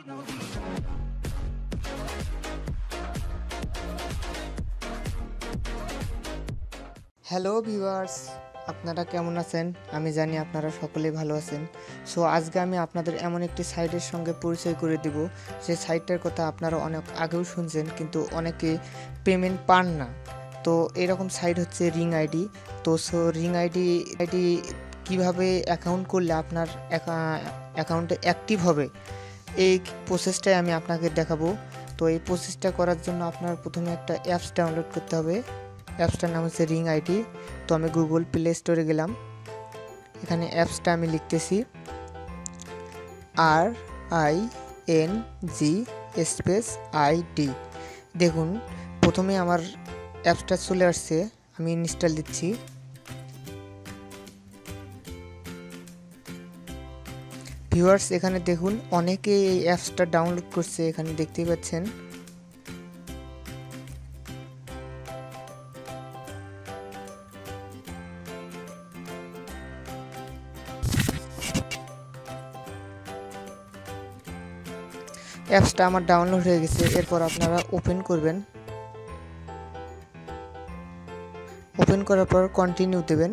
Hello viewers, আপনারা কেমন আছেন? আমি জানি আপনারা সকলেই ভালো আছেন। সো আজকে আমি আপনাদের এমন একটি সাইটের সঙ্গে পরিচয় করে দিব, যে সাইটটার কথা আপনারা অনেক আগেও শুনছেন, কিন্তু অনেকে পেমেন্ট পান না। তো এরকম সাইট হচ্ছে রিং আইডি। তো রিং আইডি কীভাবে অ্যাকাউন্ট করলে আপনার অ্যাকাউন্টে অ্যাক্টিভ হবে, এই প্রসেসটাই আমি আপনাকে দেখাবো। তো এই প্রসেসটা করার জন্য আপনার প্রথমে একটা অ্যাপস ডাউনলোড করতে হবে। অ্যাপসটার নাম হচ্ছে রিং আইডি। তো আমি গুগল প্লে স্টোরে গেলাম, এখানে অ্যাপসটা আমি লিখতেছি RING স্পেস ID। দেখুন প্রথমে আমার অ্যাপসটা চলে আসছে, আমি ইনস্টল দিচ্ছি। ভিউয়ার্স, এখানে দেখুন অনেকে এই অ্যাপসটা ডাউনলোড করছে, এখানে দেখতেই পাচ্ছেন। অ্যাপসটা আমার ডাউনলোড হয়ে গেছে। এরপর আপনারা ওপেন করবেন। ওপেন করার পর কন্টিনিউ দেবেন।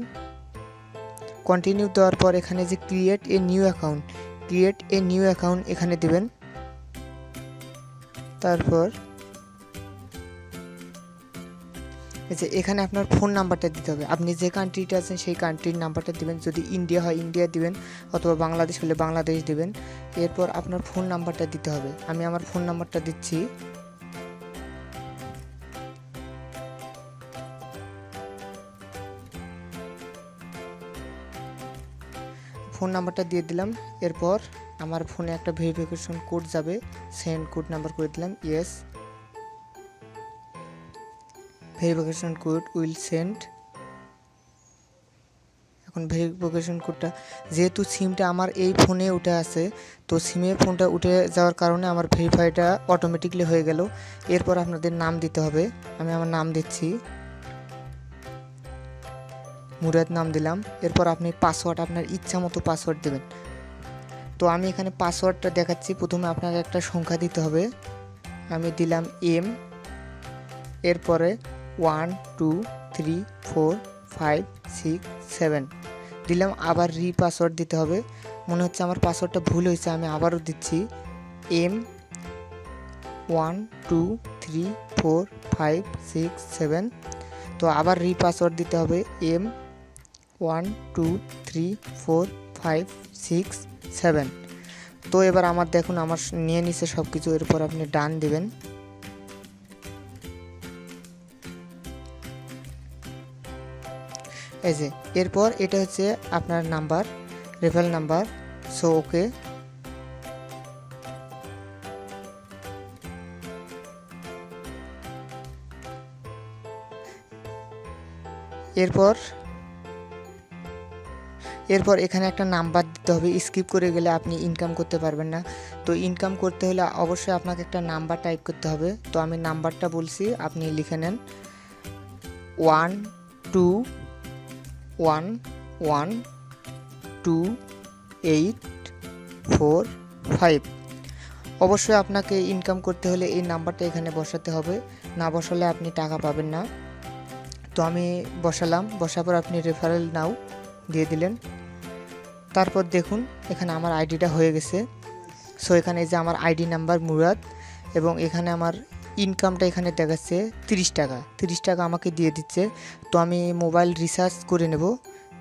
কন্টিনিউ দেওয়ার পর এখানে যে ক্রিয়েট এ নিউ অ্যাকাউন্ট এখানে দেবেন। তারপর এখানে আপনার ফোন নাম্বারটা দিতে হবে। আপনি যে কান্ট্রিতে আছেন সেই কান্ট্রির নাম্বারটা দিবেন। যদি ইন্ডিয়া হয় ইন্ডিয়া দিবেন, অথবা বাংলাদেশ হলে বাংলাদেশ দিবেন। এরপর আপনার ফোন নাম্বারটা দিতে হবে। আমি আমার ফোন নাম্বারটা দিচ্ছি। ফোন নাম্বারটা দিয়ে দিলাম। এরপর আমার ফোনে একটা ভেরিফিকেশন কোড যাবে, সেন্ড কোড নাম্বার করে দিলাম yes. Verification code will send. এখন ভেরিফিকেশন কোডটা, যেহেতু সিমটা আমার এই ফোনে উঠে আছে, তো সিমের ফোনটা উঠে যাওয়ার কারণে আমার ভেরিফাইটা অটোমেটিকলি হয়ে গেল। এরপর আপনাদের নাম দিতে হবে। আমি আমার নাম দিচ্ছি, মুরাদ নাম দিলাম। এরপর আপনি পাসওয়ার্ড, আপনার ইচ্ছা মতো পাসওয়ার্ড দেবেন। তো আমি এখানে পাসওয়ার্ডটা দেখাচ্ছি। প্রথমে আপনাকে একটা সংখ্যা দিতে হবে। আমি দিলাম M, এরপরে 1 2 3 4 5 6 7 দিলাম। আবার পাসওয়ার্ড দিতে হবে। মনে হচ্ছে আমার পাসওয়ার্ডটা ভুল হয়েছে, আমি আবারও দিচ্ছি M 1 2 3 4 5 6 7। তো আবার পাসওয়ার্ড দিতে হবে M 1 2 3 4 5 6 7। তো এবার আমার দেখুন আমার নিয়ে নিছে সব কিছু। এরপর আপনি ডান দিবেন। এই যে এরপর এটা হচ্ছে আপনার number, referral number. So okay. এরপর এখানে একটা নাম্বার দিতে হবে। স্কিপ করে গেলে আপনি ইনকাম করতে পারবেন না। তো ইনকাম করতে হলে অবশ্যই আপনাকে একটা নাম্বার টাইপ করতে হবে। তো আমি নাম্বারটা বলছি, আপনি লিখে নেন 1 2 1 1 2 8 4 5। অবশ্যই আপনাকে ইনকাম করতে হলে এই নাম্বারটা এখানে বসাতে হবে, না বসালে আপনি টাকা পাবেন না। তো আমি বসালাম। বসার পর আপনি রেফারেল নাও দিয়ে দিলেন। তারপর দেখুন এখানে আমার আইডিটা হয়ে গেছে। সো এখানে যে আমার আইডি নাম্বার মুরাদ, এবং এখানে আমার ইনকামটা এখানে দেখাচ্ছে 30 টাকা। 30 টাকা আমাকে দিয়ে দিচ্ছে। তো আমি মোবাইল রিচার্জ করে নেব।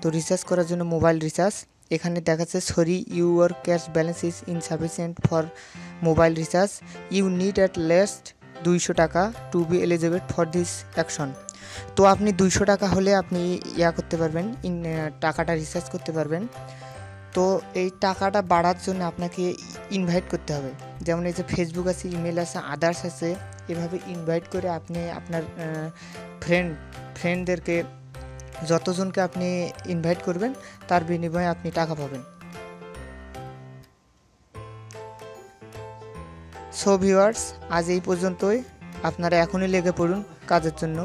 তো রিচার্জ করার জন্য মোবাইল রিচার্জ এখানে দেখাচ্ছে sorry your cash balance is insufficient for mobile recharge, you need at least 200 টাকা to be eligible for this action. তো আপনি 200 টাকা হলে আপনি করতে পারবেন, টাকাটা রিচার্জ করতে পারবেন। তো এই টাকাটা বাড়ার জন্য আপনাকে ইনভাইট করতে হবে। যেমন এই যে ফেসবুক আছে, ইমেল আছে, আদার্স আছে, এভাবে ইনভাইট করে আপনি আপনার ফ্রেন্ডদেরকে, যতজনকে আপনি ইনভাইট করবেন তার বিনিময়ে আপনি টাকা পাবেন। সো ভিউয়ার্স, আজ এই পর্যন্তই। আপনারা এখনই লেগে পড়ুন কাজের জন্য।